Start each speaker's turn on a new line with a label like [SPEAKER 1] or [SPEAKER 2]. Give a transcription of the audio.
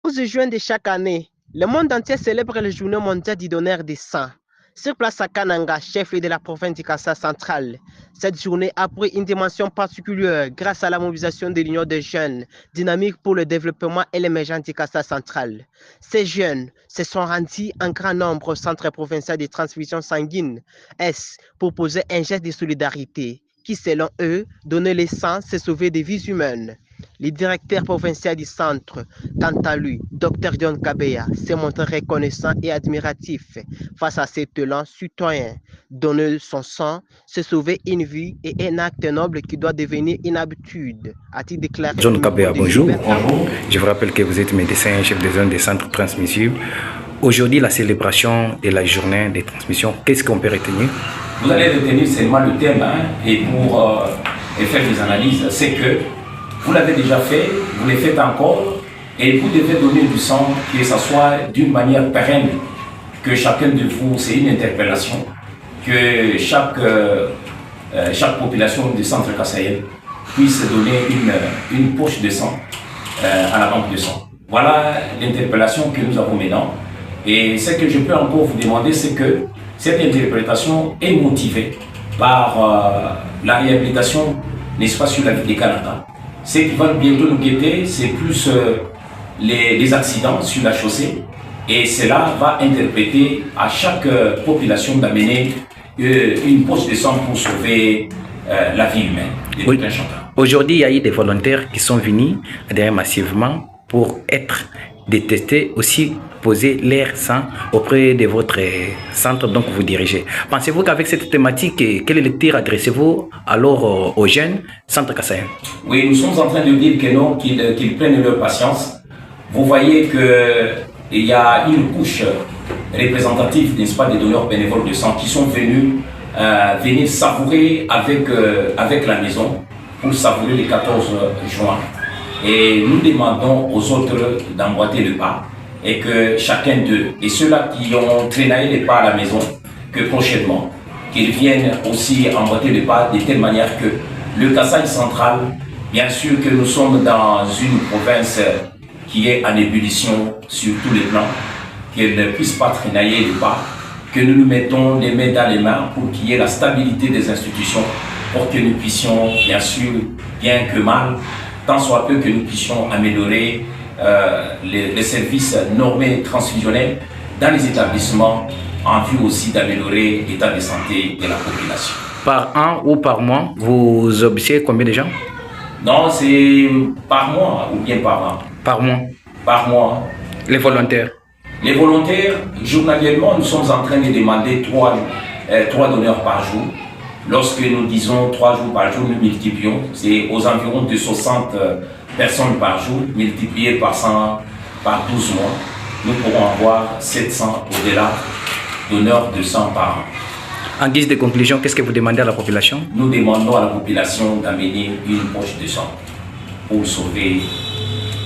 [SPEAKER 1] 14 juin de chaque année, le monde entier célèbre la journée mondiale du donneur de sang. Sur place à Kananga, chef-lieu de la province du Kassa central, cette journée a pris une dimension particulière grâce à la mobilisation de l'Union des jeunes, dynamique pour le développement et l'émergence du Kassa central. Ces jeunes se sont rendus en grand nombre au centre provincial de transfusion sanguine, pour poser un geste de solidarité qui, selon eux, donner le sang, c'est sauver des vies humaines. Le directeur provincial du centre, quant à lui, Dr John Kabeya, s'est montré reconnaissant et admiratif face à cet élan citoyen. Donner son sang, c'est sauver une vie et un acte noble qui doit devenir une habitude, a-t-il déclaré.
[SPEAKER 2] John Kabeya, bonjour. Bonjour. Je vous rappelle que vous êtes médecin, chef de zone des centres transmissibles. Aujourd'hui, la célébration de la journée des transmissions, qu'est-ce qu'on peut retenir?
[SPEAKER 3] Vous allez retenir seulement le thème, et pour faire des analyses, c'est que vous l'avez déjà fait, vous le faites encore, et vous devez donner du sang, que ce soit d'une manière pérenne, que chacun de vous, c'est une interpellation, que chaque population du centre kassaïen puisse donner une poche de sang à la banque de sang. Voilà l'interpellation que nous avons maintenant. Et ce que je peux encore vous demander, c'est que cette interprétation est motivée par la réhabilitation, n'est-ce pas, sur la ville des Canada. Ce qui va bientôt nous guetter, c'est plus les accidents sur la chaussée. Et cela va interpréter à chaque population d'amener une poche de sang pour sauver la vie humaine de tout un chacun.
[SPEAKER 2] Aujourd'hui, il y a eu des volontaires qui sont venus adhérer massivement pour être détestés, aussi poser leur sang auprès de votre centre dont vous dirigez. Pensez-vous qu'avec cette thématique, quel lecture adressez-vous alors aux jeunes centres kassaïens?
[SPEAKER 3] Oui, nous sommes en train de dire que non, qu'ils prennent leur patience. Vous voyez qu'il y a une couche représentative, n'est-ce pas, des donneurs bénévoles de sang qui sont venus venir savourer avec la maison pour savourer le 14 juin. Et nous demandons aux autres d'emboîter le pas et que chacun d'eux, et ceux-là qui ont traîné les pas à la maison, que prochainement, qu'ils viennent aussi emboîter le pas de telle manière que le Kasaï central, bien sûr que nous sommes dans une province qui est en ébullition sur tous les plans, qu'elle ne puisse pas traîner les pas, que nous nous mettons les mains dans les mains pour qu'il y ait la stabilité des institutions, pour que nous puissions, bien sûr, bien que mal, tant soit peu que nous puissions améliorer les services normés transfusionnels dans les établissements, en vue aussi d'améliorer l'état de santé de la population.
[SPEAKER 2] Par an ou par mois, vous observez combien de gens?
[SPEAKER 3] Non, c'est par mois ou bien par an.
[SPEAKER 2] Par mois.
[SPEAKER 3] Par mois.
[SPEAKER 2] Les volontaires?
[SPEAKER 3] Les volontaires, journalièrement, nous sommes en train de demander 3 donneurs par jour. Lorsque nous disons 3 jours par jour, nous multiplions, c'est aux environs de 60 personnes par jour, multiplié par 100, par 12 mois. Nous pourrons avoir 700 au-delà donneurs de sang par an.
[SPEAKER 2] En guise de conclusion, qu'est-ce que vous demandez à la population?
[SPEAKER 3] Nous demandons à la population d'amener une poche de sang pour sauver